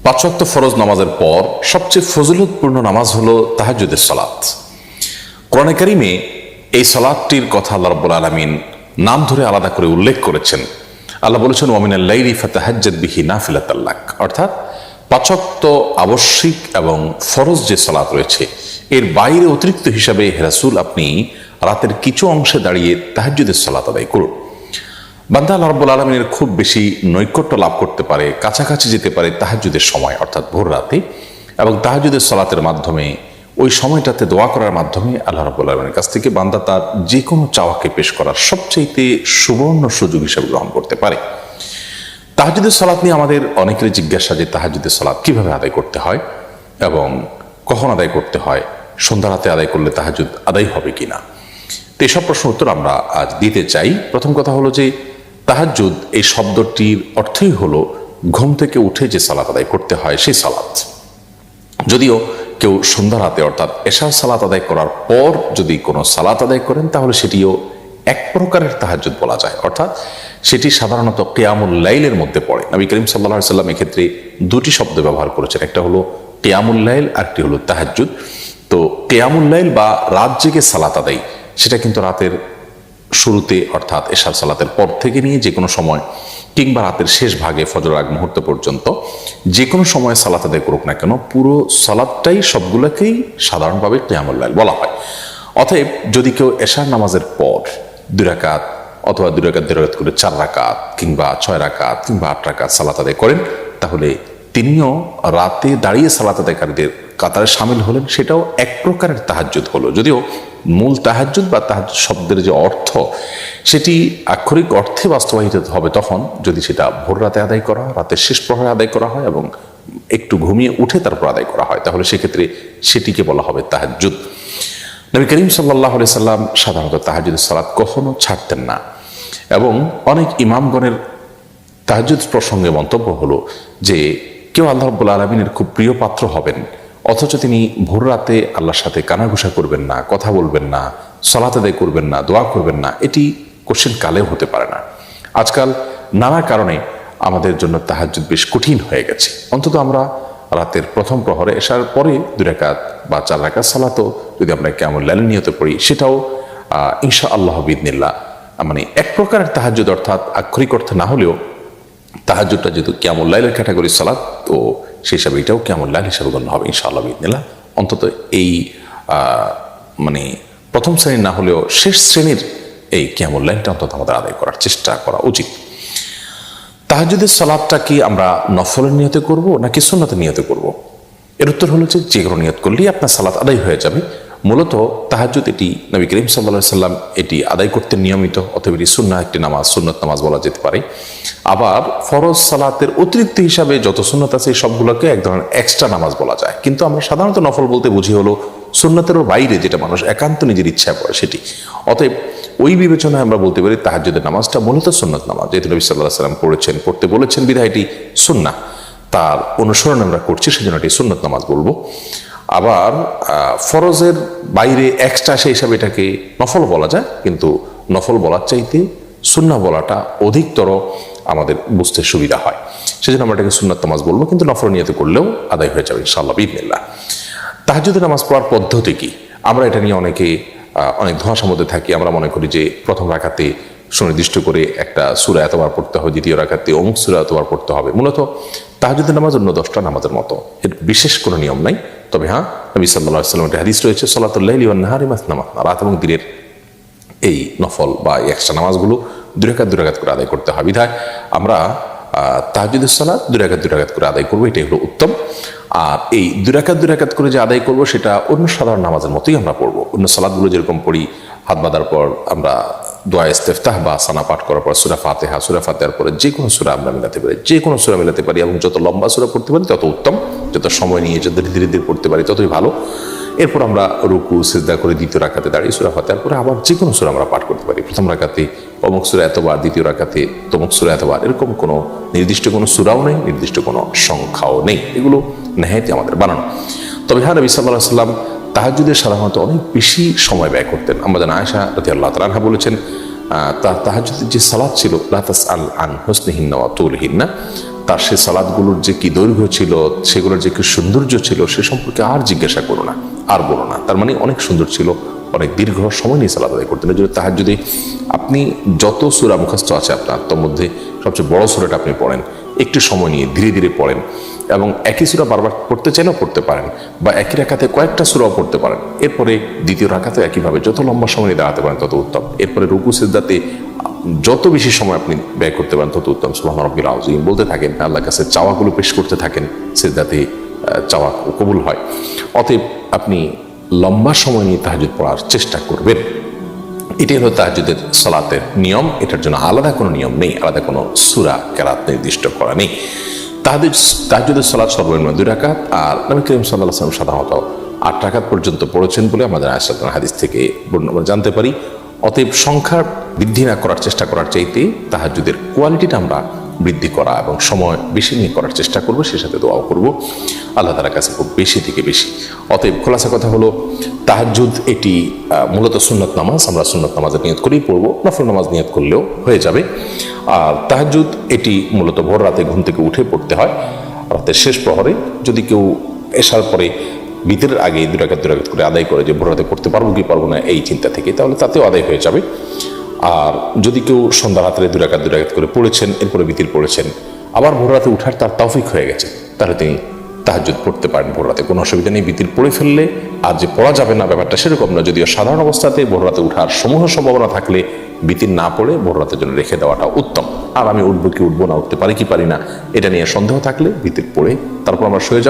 5 ওয়াক্ত ফরজ নামাজের পর সবচেয়ে ফজিলতপূর্ণ নামাজ হলো তাহাজ্জুদের সালাত। কোরআনে কারিমে এই সালাতটির কথা আল্লাহ রাব্বুল আলামিন নাম ধরে আলাদা করে উল্লেখ করেছেন। আল্লাহ বলেছেন ওয়া মিনাল লাইলি ফাতাহাজ্জাদ বিহি নাফিলাতাল লাক, অর্থাৎ 5 ওয়াক্ত আবশ্যিক এবং ফরজ যে সালাত রয়েছে এর বাইরে অতিরিক্ত হিসাবে হে রাসূল আপনি রাতের কিছু অংশে দাঁড়িয়ে তাহাজ্জুদের সালাত আদায় করুন। বান্দা আল্লাহ রাব্বুল আলামিনের খুব বেশি নৈকট্য লাভ করতে পারে, কাছাকাছি যেতে পারে তাহাজ্জুদের সময় অর্থাৎ ভোর রাতে, এবং তাহাজ্জুদের সালাতের মাধ্যমে ওই সময়টাতে দোয়া করার মাধ্যমে আল্লাহ রাব্বুল আলামিনের কাছ থেকে বান্দা তার যে কোনো চাওয়াকে পেশ করার সবচাইতে সুবর্ণ সুযোগ হিসেবে গ্রহণ করতে পারে। তাহাজ্জুদের সালাত নিয়ে আমাদের অনেকেরই জিজ্ঞাসা যে তাহাজ্জুদের সালাত কিভাবে আদায় করতে হয় এবং কখন আদায় করতে হয়, সন্ধ্যা রাতে আদায় করলে তাহাজ্জুদ আদায় হবে কিনা। তো এসব প্রশ্ন উত্তর আমরা আজ দিতে চাই। প্রথম কথা হলো যে তাহাজ্জুদ এই শব্দটির অর্থই হলো ঘুম থেকে উঠে যে সালাত আদায় করতে হয় সেই সালাত। যদিও কেউ সন্ধ্যা রাতে অর্থাৎ এশার সালাত আদায় করার পর যদি কোনো সালাত আদায় করেন তাহলে সেটিও এক প্রকারের তাহাজ্জুদ বলা যায়, অর্থাৎ সেটি সাধারণত কিয়ামুল লাইলের মধ্যে পড়ে। নবী করিম সাল্লাল্লাহু আলাইহি সাল্লাম এক্ষেত্রে দুটি শব্দ ব্যবহার করেছেন, একটা হলো কিয়ামুল লাইল আর একটি হলো তাহাজ্জুদ। তো কিয়ামুল লাইল বা রাত জেগে সালাত আদায় সেটা কিন্তু রাতের শুরুতে অর্থাৎ এশার সালাতের পর থেকে নিয়ে যে কোনো সময় কিংবা রাতের শেষ ভাগে ফজর আগ মুহূর্ত পর্যন্ত যে কোনো সময় সালাত আদায় করুক না কেন পুরো সালাতটাই সবগুলোকেই সাধারণভাবে কিয়ামুল লাইল বলা হয়। অতএব যদি কেউ এশার নামাজের পর 2 রাকাত অথবা 2 রাকাত 2 রাকাত করে 4 রাকাত কিংবা 6 রাকাত কিংবা 8 রাকাত সালাত আদায় করেন তাহলে তিনিও রাতে দাঁড়িয়ে সালাত আদায়কারীদের কাতারে শামিল হলেন, সেটাও এক প্রকারের তাহাজ্জুদ হলো। যদিও মূল তাহাজ্জুদ বা তাহাজ্জুদ শব্দের যে অর্থ সেটি আক্ষরিক অর্থে বাস্তবায়িত হবে তখন যদি সেটা ভোর রাতে আদায় করা হয়, রাতের শেষ প্রহরে আদায় করা হয় এবং একটু ঘুমিয়ে উঠে তারপর আদায় করা হয়, তাহলে সেক্ষেত্রে সেটিকে বলা হবে তাহাজ্জুদ। নবী করিম সাল্লাল্লাহু আলাইহি সাল্লাম সাধারণত তাহাজ্জুদের সালাত কখনো ছাড়তেন না এবং অনেক ইমামগণের তাহাজ্জুদ প্রসঙ্গে মন্তব্য হলো যে কেউ আল্লাহ রাব্বুল আলামিনের খুব প্রিয় পাত্র হবেন অথচ তিনি ভোর রাতে আল্লাহর সাথে কানাঘুষা করবেন না, কথা বলবেন না, সালাত আদায় করবেন না, দোয়া করবেন না, এটি কোশ্চেন কালেও হতে পারে না। আজকাল নানা কারণে আমাদের জন্য তাহাজ্জুদ বেশ কঠিন হয়ে গেছে। অন্তত আমরা রাতের প্রথম প্রহরে এশার পরে 2 রাকাত বা 4 রাকাত সালাতও যদি আমরা কিয়ামুল লাইল নিয়তে পড়ি সেটাও ইনশাআল্লাহ বিইذনিল্লাহ মানে এক প্রকারের তাহাজ্জুদ, অর্থাৎ আক্ষরিক অর্থে না হলেও তাহাজ্জুদটা যেহেতু কিয়ামুল লাইলের ক্যাটাগরি সালাত তো সেই হিসাবে এটাও কিয়ামুল লাইল হিসাবে গণ্য হবে ইনশাআল্লাহ বিইذনিল্লাহ। অন্তত এই মানে প্রথম শ্রেণীর না হলেও শেষ শ্রেণীর এই কিয়ামুল লাইলটা অন্তত আমাদের আদায় করার চেষ্টা করা উচিত। তাহাজ্জুদের সালাতটা কি আমরা নফলের নিয়তে করব নাকি সুন্নতের নিয়তে করব? এর উত্তর হলো যে কোনো নিয়ত করলেই আপনার সালাত আদায় হয়ে যাবে। মূলত তাহাজ্জুদ এটি নবী করিম সাল্লাল্লাহু আলাইহি সাল্লাম এটি আদায় করতে নিয়মিত, অতএব এটি সুন্নাহ একটি নামাজ, সুন্নত নামাজ বলা যেতে পারে। আবার ফরজ সালাতের অতিরিক্ত হিসাবে যত সুন্নত আছে সবগুলোকে এক ধরনের এক্সট্রা নামাজ বলা যায়, কিন্তু আমরা সাধারণত নফল বলতে বুঝি হলো সুন্নতেরও বাইরে যেটা মানুষ একান্ত নিজের ইচ্ছা করে সেটি। অতএব ওই বিবেচনায় আমরা বলতে পারি তাহাজ্জুদের নামাজটা মূলত সুন্নত নামাজ, যেহেতু নবী সাল্লাল্লাহু আলাইহি সাল্লাম পড়তে বলেছেন বিধায় এটি সুন্নাহ, তার অনুসরণ আমরা করছি সেজন্য এটি সুন্নত নামাজ বলবো। আবার ফরজের বাইরে এক্সট্রা সেই হিসাবে এটাকে নফল বলা যায়, কিন্তু নফল বলার চাইতে সুন্নাহ বলাটা অধিকতর আমাদের বুঝতে সুবিধা হয়, সেজন্য আমরা এটাকে সুন্নত নামাজ বলবো, কিন্তু নফল নিয়তে করলেও আদায় হয়ে যাবে ইনশাআল্লাহ বিইذনিল্লাহ। তাহাজ্জুদের নামাজ পড়ার পদ্ধতি কি? আমরা এটা নিয়ে অনেক ধোঁয়াশার মধ্যে থাকি। আমরা মনে করি যে প্রথম রাকাতে সুনির্দিষ্ট করে একটা সূরা এতবার পড়তে হবে, দ্বিতীয় রাকাতে অমুক সূরা এতবার পড়তে হবে। মূলত তাহাজ্জুদের নামাজ অন্য 10টা নামাজের মতো, এর বিশেষ কোনো নিয়ম নাই। তবে হ্যাঁ, নবী সাল্লাল্লাহু আলাইহি ওয়াসাল্লামের হাদিস রয়েছে সালাতুল লাইলি ওয়ান নাহারি মাসনা মাসনা, রাত এবং দিনের এই নফল বা এক্সট্রা নামাজগুলো 2 রাকাত করে আদায় করতে হয়। বিধায় আমরা তাহাজ্জুদের সালাত 2 রাকাত করে আদায় করবো, এটাই হলো উত্তম। আর এই 2 রাকাত করে যে আদায় করবো সেটা অন্য সাধারণ নামাজের মতোই আমরা পড়বো। অন্য সালাতগুলো যেরকম পড়ি, হাত বাঁধার পর আমরা দোয়া ইস্তেফতাহ বা সানা পাঠ করার পর সূরা ফাতিহার পরে যে কোনো সূরা আমরা মিলাতে পারি, এবং যত লম্বা সূরা পড়তে পারি তত উত্তম, যত সময় নিয়ে যত ধীরে ধীরে পড়তে পারি ততই ভালো। এরপর আমরা রুকু সিজদা করে দ্বিতীয় রাকাতে দাঁড়িয়ে সূরা ফাতিহার পরে আবার যে কোনো সূরা আমরা পাঠ করতে পারি। প্রথম রাকাতে অমুক সূরা এতবার, দ্বিতীয় রাকাতে তমুক সূরা এতবার, এরকম কোনো নির্দিষ্ট কোনো সূরাও নেই, নির্দিষ্ট কোনো সংখ্যাও নেই, এগুলো নেহায়েতই আমাদের বানানো। তবে হ্যাঁ, নবী সাল্লাল্লাহু আলাইহি ওয়াসাল্লাম তাহাজ্জুদে সাধারণত অনেক বেশি সময় ব্যয় করতেন। আমাদের আয়েশা রাদিয়াল্লাহু তাআলা আনহা বলেছেন তাহাজ্জুদের যে সালাত ছিল লা তাসআল আন হুসনিহিন্না ওয়া তুলহিন্না, তার সে সালাদগুলোর যে কি দৈর্ঘ্য ছিল, সেগুলোর যে কি সৌন্দর্য ছিল, সে সম্পর্কে আর জিজ্ঞাসা করো না, আর বলো না। তার মানে অনেক সুন্দর ছিল, অনেক দীর্ঘ সময় নিয়ে সালাদ আদায় করতেন। যদি তাহাজ্জুদে আপনি যত সূরা মুখস্থ আছে আপনার, তার মধ্যে সবচেয়ে বড় সূরাটা আপনি পড়েন, একটু সময় নিয়ে ধীরে ধীরে পড়েন, এবং একই সূরা বারবার পড়তে চাইলেও পড়তে পারেন, বা একই রাকাতে কয়েকটা সূরাও পড়তে পারেন। এরপরে দ্বিতীয় রাকাতে একইভাবে যত লম্বা সময় নিয়ে দাঁড়াতে পারেন তত উত্তম। এরপরে রুকু সিজদাতে যত বেশি সময় আপনি ব্যয় করতে পারেন তত উত্তম। সুবহান রাব্বিল আযীম বলতে থাকেন, আল্লাহর কাছে চাওয়াগুলো পেশ করতে থাকেন, সিজদাতে চাওয়া কবুল হয়। অতএব আপনি লম্বা সময় নিয়ে তাহাজ্জুদ পড়ার চেষ্টা করবেন। এটাই হলো তাহাজ্জুদের সালাতের নিয়ম। এটার জন্য আলাদা কোনো নিয়ম নেই, আলাদা কোনো সূরা কেরাত নির্দিষ্ট করা নেই। তাহাজ্জুদের সালাত সর্বনিম্ন 2 রাকাত, আর নবী করিম সাল্লাল্লাহু আলাইহি ওয়াসাল্লাম সাধারণত 8 রাকাত পর্যন্ত পড়েছেন বলে আমাদের আয়েশা হাদিস থেকে আমরা জানতে পারি। অতএব সংখ্যা বৃদ্ধি না করার চেষ্টা করার চাইতে তাহাজ্জুদের কোয়ালিটিটা আমরা বৃদ্ধি করা এবং সময় বেশি নিয়ে করার চেষ্টা করবো, সে সাথে দোয়াও করব আল্লাহ তাআলার কাছে খুব বেশি থেকে বেশি। অতএব খোলাসা কথা হলো, তাহাজ্জুদ এটি মূলত সুন্নত নামাজ। আমরা সুন্নত নামাজের নিয়ত করেই পড়বো, নফল নামাজ নিয়ত করলেও হয়ে যাবে। আর তাহাজ্জুদ এটি মূলত ভোর রাতে ঘুম থেকে উঠে পড়তে হয়, রাতের শেষ প্রহরে। যদি কেউ এশার পরে বিতরের আগে 2 রাকাত করে আদায় করে, যে ভোর রাতে পড়তে পারবো কি পারবো না এই চিন্তা থেকে, তাহলে তাতেও আদায় হয়ে যাবে। আর যদি কেউ সন্ধ্যা রাত্রে 2 রাকাত করে পড়েছেন, এরপরে বিতির পড়েছেন, আবার ভোর রাতে উঠার তার তৌফিক হয়ে গেছে, তাহলে তিনি তাহাজ্জুদ পড়তে পারেন ভোর রাতে, কোনো অসুবিধা নেই। বিতির পড়ে ফেললে আর যে পড়া যাবে না ব্যাপারটা সেরকম না। যদিও সাধারণ অবস্থাতে ভোর রাতে উঠার সমূহ সম্ভাবনা থাকলে বিতির না পড়ে ভোর রাতের জন্য রেখে দেওয়াটা উত্তম। আর আমি উঠবো কি উঠবো না, উঠতে পারি কি পারি না, এটা নিয়ে সন্দেহ থাকলে বিতির পড়ে তারপর আমরা শুয়ে যাব।